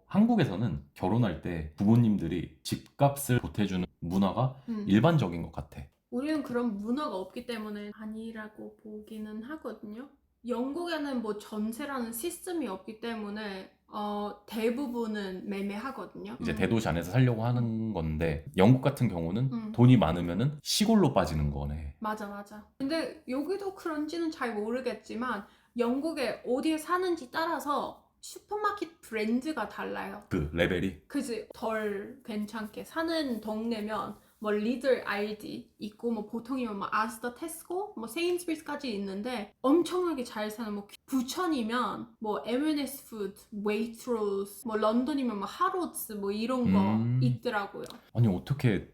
한국에서는 결혼할 때 부모님들이 집값을 보태주는 문화가 일반적인 것 같아. 우리는 그런 문화가 없기 때문에 아니라고 보기는 하거든요. 영국에는 뭐 전세라는 시스템이 없기 때문에 대부분은 매매하거든요. 이제 대도시 안에서 살려고 하는 건데 영국 같은 경우는 돈이 많으면은 시골로 빠지는 거네. 맞아. 근데 여기도 그런지는 잘 모르겠지만 영국에 어디에 사는지 따라서 슈퍼마켓 브랜드가 달라요. 그 레벨이. 그지? 덜 괜찮게 사는 동네면 뭐 리들 알디 있고 뭐 보통이면 뭐 아스다 테스코 뭐 세인스비스까지 있는데 엄청나게 잘 사는 뭐 부천이면 뭐 M&S 푸드, 웨이트로스 뭐 런던이면 뭐 하로츠 뭐 이런 거 있더라고요. 아니 어떻게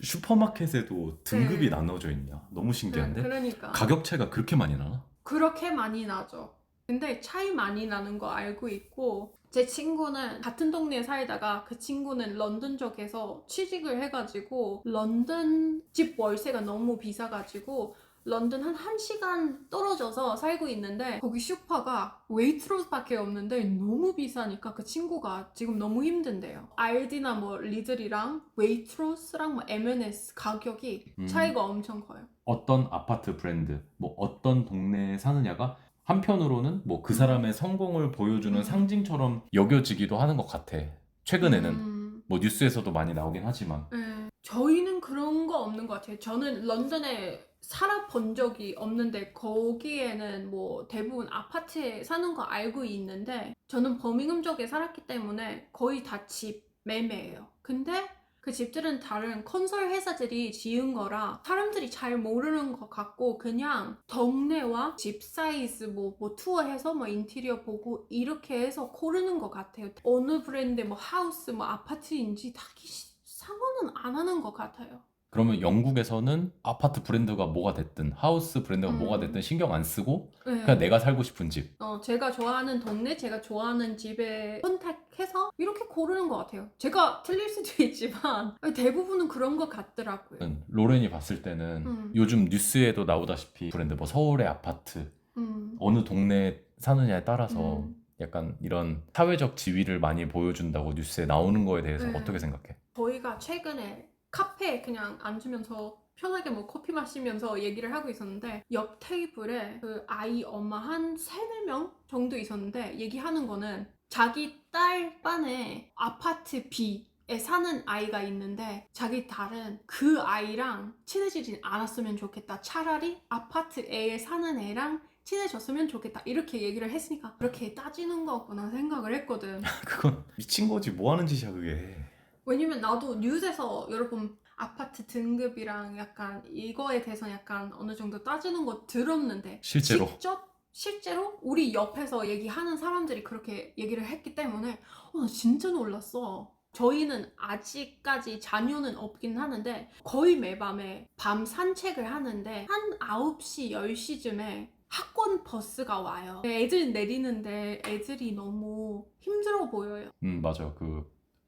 슈퍼마켓에도 등급이 네. 나눠져 있냐? 너무 신기한데? 그러니까 가격 차이가 그렇게 많이 나나? 그렇게 많이 나죠. 근데 차이 많이 나는 거 알고 있고 제 친구는 같은 동네에 살다가 그 친구는 런던 쪽에서 취직을 해가지고 런던 집 월세가 너무 비싸가지고 런던 한 1시간 떨어져서 살고 있는데 거기 슈퍼가 웨이트로스밖에 없는데 너무 비싸니까 그 친구가 지금 너무 힘든데요. 알디나 뭐 리들이랑 웨이트로스랑 뭐 M&S 가격이 차이가 엄청 커요. 어떤 아파트 브랜드, 뭐 어떤 동네에 사느냐가 한편으로는 뭐 그 사람의 성공을 보여주는 상징처럼 여겨지기도 하는 것 같아. 최근에는 뭐 뉴스에서도 많이 나오긴 하지만. 네. 저희는 그런 거 없는 것 같아요. 저는 런던에 살아본 적이 없는데 거기에는 뭐 대부분 아파트에 사는 거 알고 있는데 저는 버밍엄 쪽에 살았기 때문에 거의 다 집 매매예요. 근데 그 집들은 다른 건설 회사들이 지은 거라 사람들이 잘 모르는 것 같고 그냥 동네와 집 사이즈 뭐 투어해서 뭐 인테리어 보고 이렇게 해서 고르는 것 같아요. 어느 브랜드 뭐 하우스 뭐 아파트인지 딱히 상관은 안 하는 것 같아요. 그러면 영국에서는 아파트 브랜드가 뭐가 됐든 하우스 브랜드가 뭐가 됐든 신경 안 쓰고 그냥 네. 내가 살고 싶은 집. 제가 좋아하는 동네, 제가 좋아하는 집에 선택해서 이렇게 고르는 것 같아요. 제가 틀릴 수도 있지만 대부분은 그런 것 같더라고요. 로렌이 봤을 때는 음, 요즘 뉴스에도 나오다시피 브랜드 뭐 서울의 아파트 음, 어느 동네에 사느냐에 따라서 음. 약간 이런 사회적 지위를 많이 보여준다고 뉴스에 나오는 거에 대해서 네. 어떻게 생각해? 저희가 최근에 카페에 그냥 앉으면서 편하게 뭐 커피 마시면서 얘기를 하고 있었는데 옆 테이블에 그 아이 엄마 한 3-4명 정도 있었는데 얘기하는 거는 자기 딸 반에 아파트 B에 사는 아이가 있는데 자기 딸은 그 아이랑 친해지진 않았으면 좋겠다. 차라리 아파트 A에 사는 애랑 친해졌으면 좋겠다. 이렇게 얘기를 했으니까 그렇게 따지는 거구나 생각을 했거든. 그건 미친 거지. 뭐 하는 짓이야, 그게. 왜냐면 나도 뉴스에서 여러 번 아파트 등급이랑 약간 이거에 대해서 약간 어느 정도 따지는 거 들었는데 실제로. 직접 실제로 우리 옆에서 얘기하는 사람들이 그렇게 얘기를 했기 때문에 나 진짜 놀랐어. 저희는 아직까지 자녀는 없긴 하는데 거의 매밤에 밤 산책을 하는데 한 9시, 10시쯤에 학원 버스가 와요. 애들 내리는데 애들이 너무 힘들어 보여요. 맞아.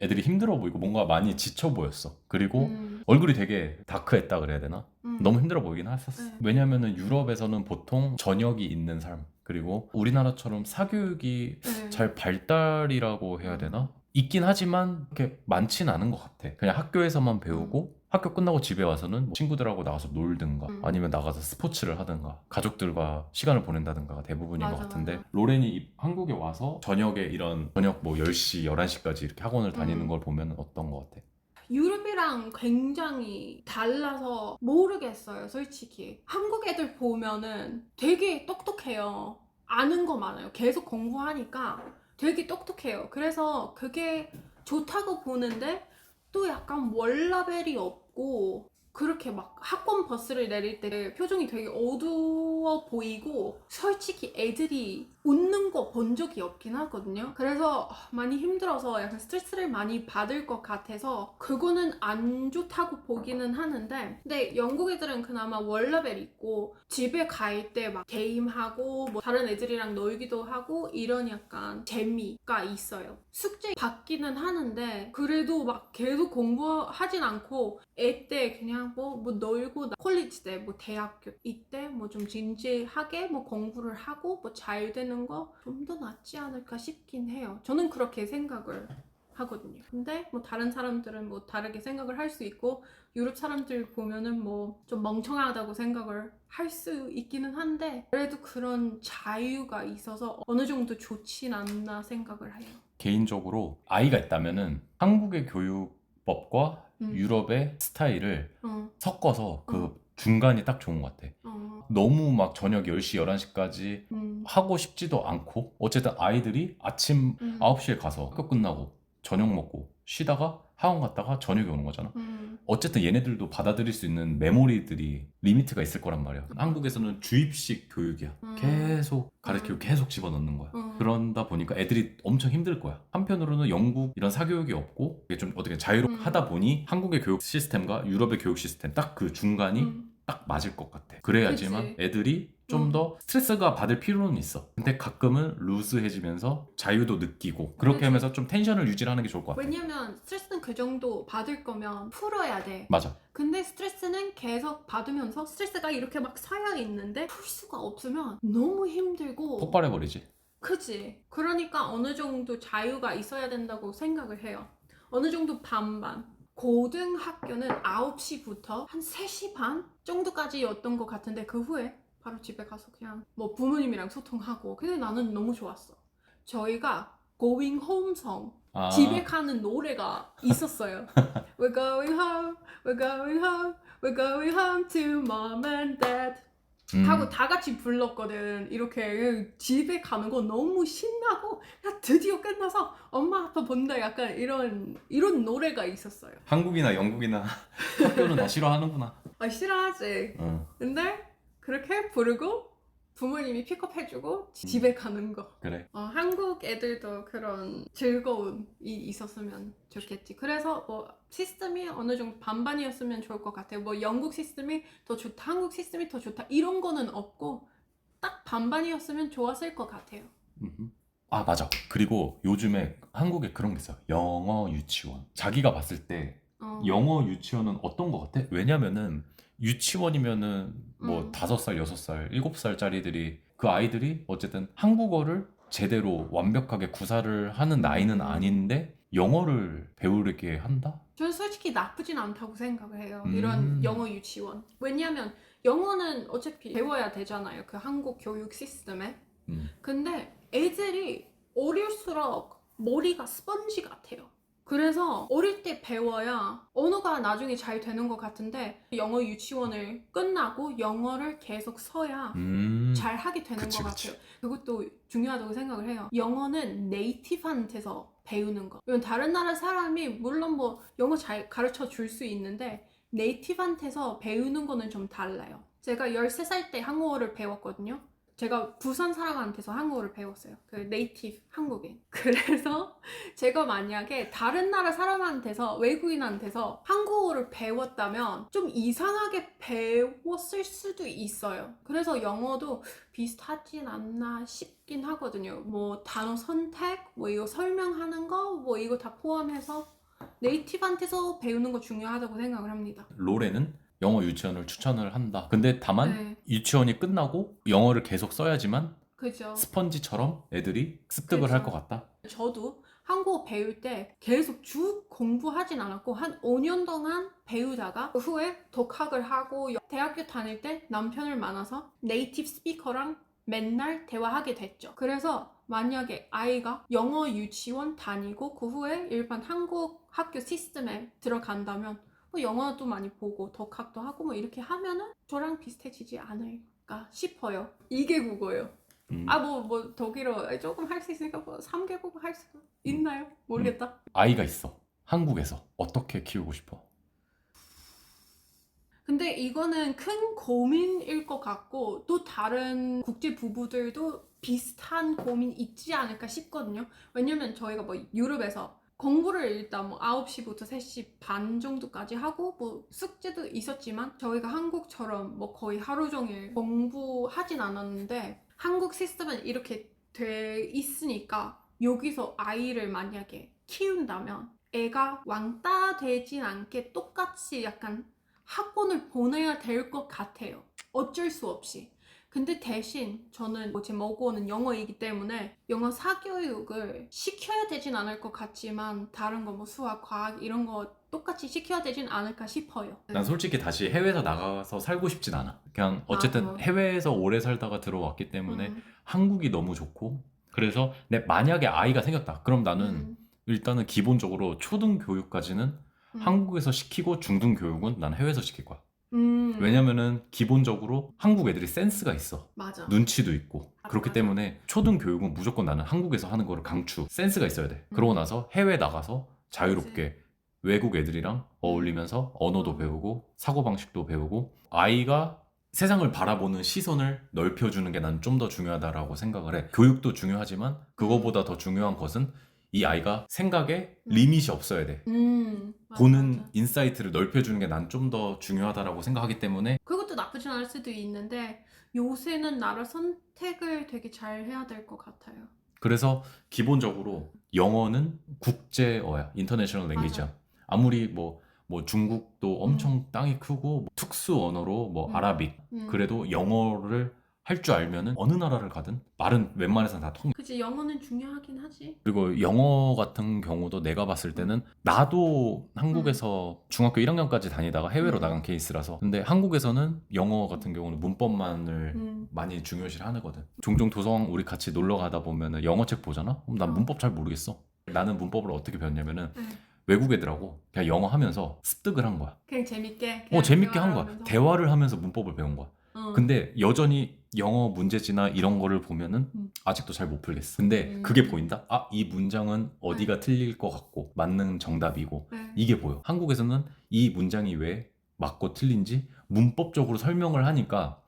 애들이 힘들어 보이고 뭔가 많이 지쳐 보였어. 그리고 음, 얼굴이 되게 다크했다 그래야 되나? 너무 음, 힘들어 보이긴 했었어. 네. 왜냐면은 유럽에서는 보통 저녁이 있는 삶, 그리고 우리나라처럼 사교육이 네. 잘 발달이라고 해야 되나? 있긴 하지만 그렇게 많진 않은 것 같아. 그냥 학교에서만 배우고 학교 끝나고 집에 와서는 뭐 친구들하고 나가서 놀든가 아니면 나가서 스포츠를 하든가 가족들과 시간을 보낸다든가 대부분인 것 맞아, 같은데 맞아. 로렌이 한국에 와서 저녁에 이런 저녁 뭐 10시, 11시까지 이렇게 학원을 다니는 걸 보면 어떤 것 같아? 유럽이랑 굉장히 달라서 모르겠어요, 솔직히. 한국 애들 보면은 되게 똑똑해요. 아는 거 많아요. 계속 공부하니까 되게 똑똑해요. 그래서 그게 좋다고 보는데 또 약간 월라벨이 없고 그렇게 막 학원 버스를 내릴 때 표정이 되게 어두워 보이고 솔직히 애들이 웃는 거 본 적이 없긴 하거든요. 그래서 많이 힘들어서 약간 스트레스를 많이 받을 것 같아서 그거는 안 좋다고 보기는 하는데 근데 영국 애들은 그나마 월라벨 있고 집에 갈 때 막 게임하고 뭐 다른 애들이랑 놀기도 하고 이런 약간 재미가 있어요. 숙제 받기는 하는데 그래도 막 계속 공부하진 않고 애 때 그냥 뭐 놀고 콜리지 때 뭐 대학교 이때 뭐 좀 진지하게 뭐 공부를 하고 뭐 잘 되는 거 좀 더 낫지 않을까 싶긴 해요. 저는 그렇게 생각을 하거든요. 근데 뭐 다른 사람들은 뭐 다르게 생각을 할 수 있고 유럽 사람들 보면은 뭐 좀 멍청하다고 생각을 할 수 있기는 한데 그래도 그런 자유가 있어서 어느 정도 좋진 않나 생각을 해요. 개인적으로 아이가 있다면은 한국의 교육법과 음. 유럽의 스타일을 어, 섞어서 그 중간이 딱 좋은 것 같아. 어, 너무 막 저녁 10시, 11시까지 하고 싶지도 않고 어쨌든 아이들이 아침 음, 9시에 가서 학교 끝나고 저녁 먹고 쉬다가 학원 갔다가 저녁에 오는 거잖아. 어쨌든 얘네들도 받아들일 수 있는 메모리들이 리미트가 있을 거란 말이야. 한국에서는 주입식 교육이야. 계속 가르치고 계속 집어넣는 거야. 그런다 보니까 애들이 엄청 힘들 거야. 한편으로는 영국 이런 사교육이 없고 이게 좀 어떻게 자유롭하다 보니 한국의 교육 시스템과 유럽의 교육 시스템 딱 그 중간이 딱 맞을 것 같아. 그래야지만 그치. 애들이 좀 더 스트레스가 받을 필요는 있어. 근데 가끔은 루스해지면서 자유도 느끼고 그렇게 그치. 하면서 좀 텐션을 유지하는 게 좋을 것 같아. 왜냐면 스트레스는 그 정도 받을 거면 풀어야 돼. 맞아. 근데 스트레스는 계속 받으면서 스트레스가 이렇게 막 쌓여 있는데 풀 수가 없으면 너무 힘들고 폭발해버리지. 그치. 그러니까 어느 정도 자유가 있어야 된다고 생각을 해요. 어느 정도 반반. 고등학교는 9시부터 한 3시 반 정도까지였던 것 같은데 그 후에 바로 집에 가서 그냥 뭐 부모님이랑 소통하고 근데 나는 너무 좋았어. 저희가 Going Home Song 집에 가는 노래가 있었어요. We're going home, we're going home, we're going home to mom and dad 하고 다 같이 불렀거든. 이렇게 집에 가는 거 너무 신나고 야 드디어 끝나서 엄마 아빠 본다 약간 이런 노래가 있었어요. 한국이나 영국이나 학교는 다 싫어하는구나. 아 싫어하지. 응, 근데 그렇게 부르고 부모님이 픽업해주고 집에 가는 거. 그래. 한국 애들도 그런 즐거움이 있었으면 좋겠지. 그래서 뭐 시스템이 어느 정도 반반이었으면 좋을 것 같아요. 뭐 영국 시스템이 더 좋다, 한국 시스템이 더 좋다 이런 거는 없고 딱 반반이었으면 좋았을 것 같아요. 아, 맞아. 그리고 요즘에 한국에 그런 게 있어. 영어 유치원. 자기가 봤을 때 영어 유치원은 어떤 것 같아? 왜냐면은 유치원이면은 뭐 5살, 6살, 7살짜리들이 그 아이들이 어쨌든 한국어를 제대로 완벽하게 구사를 하는 나이는 아닌데 영어를 배우게 한다? 저는 솔직히 나쁘진 않다고 생각을 해요. 이런 영어 유치원. 왜냐면 영어는 어차피 배워야 되잖아요. 그 한국 교육 시스템에. 근데 애들이 어릴수록 머리가 스펀지 같아요. 그래서 어릴 때 배워야 언어가 나중에 잘 되는 것 같은데 영어 유치원을 끝나고 영어를 계속 써야 잘 하게 되는 그치, 것 그치. 같아요. 그것도 중요하다고 생각을 해요. 영어는 네이티브한테서 배우는 거. 이건 다른 나라 사람이 물론 뭐 영어 잘 가르쳐 줄 수 있는데 네이티브한테서 배우는 거는 좀 달라요. 제가 13살 때 한국어를 배웠거든요. 제가 부산 사람한테서 한국어를 배웠어요. 그 네이티브 한국인. 그래서 제가 만약에 다른 나라 사람한테서 외국인한테서 한국어를 배웠다면 좀 이상하게 배웠을 수도 있어요. 그래서 영어도 비슷하진 않나 싶긴 하거든요. 뭐 단어 선택, 뭐 이거 설명하는 거, 뭐 이거 다 포함해서 네이티브한테서 배우는 거 중요하다고 생각을 합니다. 롤에는 영어 유치원을 추천을 한다. 근데 다만 유치원이 끝나고 영어를 계속 써야지만 그죠. 스펀지처럼 애들이 습득을 할 것 같다. 저도 한국어 배울 때 계속 쭉 공부하진 않았고 한 5년 동안 배우다가 그 후에 독학을 하고 대학교 다닐 때 남편을 만나서 네이티브 스피커랑 맨날 대화하게 됐죠. 그래서 만약에 아이가 영어 유치원 다니고 그 후에 일반 한국 학교 시스템에 들어간다면 뭐 영어도 많이 보고 독학도 하고 뭐 이렇게 하면은 저랑 비슷해지지 않을까 싶어요. 이게 국어예요. 뭐 독일어 조금 할 수 있으니까 뭐 3개국 할 수 있나요? 모르겠다. 아이가 있어. 한국에서 어떻게 키우고 싶어? 근데 이거는 큰 고민일 것 같고 또 다른 국제 부부들도 비슷한 고민 있지 않을까 싶거든요. 왜냐면 저희가 뭐 유럽에서 공부를 일단 뭐 9시부터 3시 반 정도까지 하고 뭐 숙제도 있었지만 저희가 한국처럼 뭐 거의 하루 종일 공부하진 않았는데 한국 시스템은 이렇게 돼 있으니까 여기서 아이를 만약에 키운다면 애가 왕따 되진 않게 똑같이 약간 학원을 보내야 될 것 같아요. 어쩔 수 없이. 근데 대신 저는 제 모국어는 영어이기 때문에 영어 사교육을 시켜야 되진 않을 것 같지만 다른 거 뭐 수학, 과학 이런 거 똑같이 시켜야 되진 않을까 싶어요. 난 솔직히 다시 해외에서 나가서 살고 싶진 않아. 그냥 어쨌든 나도. 해외에서 오래 살다가 들어왔기 때문에 음, 한국이 너무 좋고, 그래서 내 만약에 아이가 생겼다. 그럼 나는 일단은 기본적으로 초등 교육까지는 한국에서 시키고 중등 교육은 난 해외에서 시킬 거야. 왜냐면은 기본적으로 한국 애들이 센스가 있어. 맞아. 눈치도 있고. 맞아, 그렇기 맞아. 때문에 초등 교육은 무조건 나는 한국에서 하는 거를 강추. 센스가 있어야 돼. 그러고 나서 해외 나가서 자유롭게 외국 애들이랑 어울리면서 언어도 배우고 사고방식도 배우고 아이가 세상을 바라보는 시선을 넓혀주는 게 난 좀 더 중요하다라고 생각을 해. 교육도 중요하지만 그거보다 더 중요한 것은 이 아이가 생각에 리밋이 없어야 돼. 맞아, 보는 맞아. 인사이트를 넓혀주는 게 난 좀 더 중요하다라고 생각하기 때문에 그것도 나쁘진 않을 수도 있는데 요새는 나라 선택을 되게 잘 해야 될 것 같아요. 그래서 기본적으로 영어는 국제어야. 인터내셔널 랭귀지야. 아무리 뭐 중국도 엄청 땅이 크고 뭐 특수 언어로 뭐 아라빅 그래도 영어를 할 줄 알면은 어느 나라를 가든 말은 웬만해서는 다 통해. 그치, 영어는 중요하긴 하지. 그리고 영어 같은 경우도 내가 봤을 때는 나도 한국에서 중학교 1학년까지 다니다가 해외로 나간 케이스라서 근데 한국에서는 영어 같은 경우는 문법만을 많이 중요시를 하거든. 종종 도서관 우리 같이 놀러 가다 보면은 영어책 보잖아? 그럼 난 문법 잘 모르겠어. 나는 문법을 어떻게 배웠냐면은 외국 애들하고 그냥 영어 하면서 습득을 한 거야. 그냥 재밌게 재밌게 한 대화를 거야. 하면서. 대화를 하면서 문법을 배운 거야. 근데 여전히 영어 문제지나 이런 거를 보면은 아직도 잘 못 풀겠어. 근데 그게 보인다? 아, 이 문장은 어디가 틀릴 것 같고 맞는 정답이고 이게 보여. 한국에서는 이 문장이 왜 맞고 틀린지 문법적으로 설명을 하니까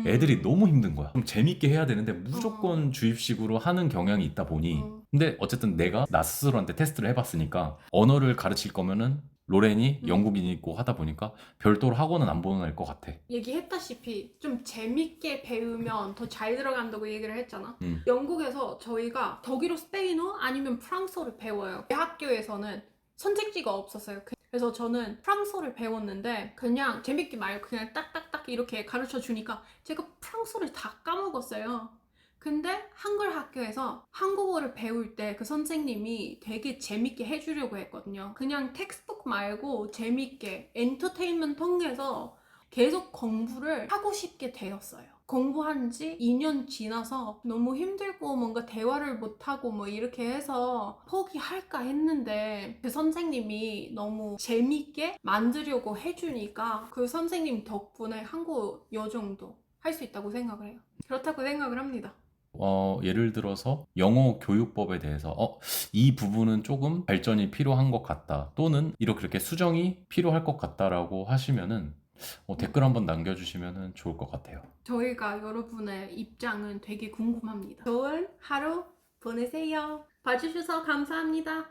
애들이 너무 힘든 거야. 좀 재밌게 해야 되는데 무조건 주입식으로 하는 경향이 있다 보니 근데 어쨌든 내가 나 스스로한테 테스트를 해봤으니까 언어를 가르칠 거면은 로렌이 영국인이고 하다 보니까 별도로 학원은 안 보낼 것 같아. 얘기했다시피 좀 재밌게 배우면 더 잘 들어간다고 얘기를 했잖아. 음. 영국에서 저희가 독일어, 스페인어 아니면 프랑스어를 배워요. 학교에서는 선택지가 없었어요. 그래서 저는 프랑스어를 배웠는데 그냥 재밌게 말고 그냥 딱딱딱 이렇게 가르쳐 주니까 제가 프랑스어를 다 까먹었어요. 근데 한글 학교에서 한국어를 배울 때 그 선생님이 되게 재밌게 해주려고 했거든요. 그냥 텍스트북 말고 재밌게 엔터테인먼트 통해서 계속 공부를 하고 싶게 되었어요. 공부한 지 2년 지나서 너무 힘들고 뭔가 대화를 못하고 뭐 이렇게 해서 포기할까 했는데 그 선생님이 너무 재밌게 만들려고 해주니까 그 선생님 덕분에 한국어 여정도 할 수 있다고 생각을 해요. 그렇다고 생각을 합니다. 예를 들어서 영어 교육법에 대해서 이 부분은 조금 발전이 필요한 것 같다 또는 이렇게 수정이 필요할 것 같다라고 하시면은 댓글 한번 남겨주시면 좋을 것 같아요. 저희가 여러분의 입장은 되게 궁금합니다. 좋은 하루 보내세요. 봐주셔서 감사합니다.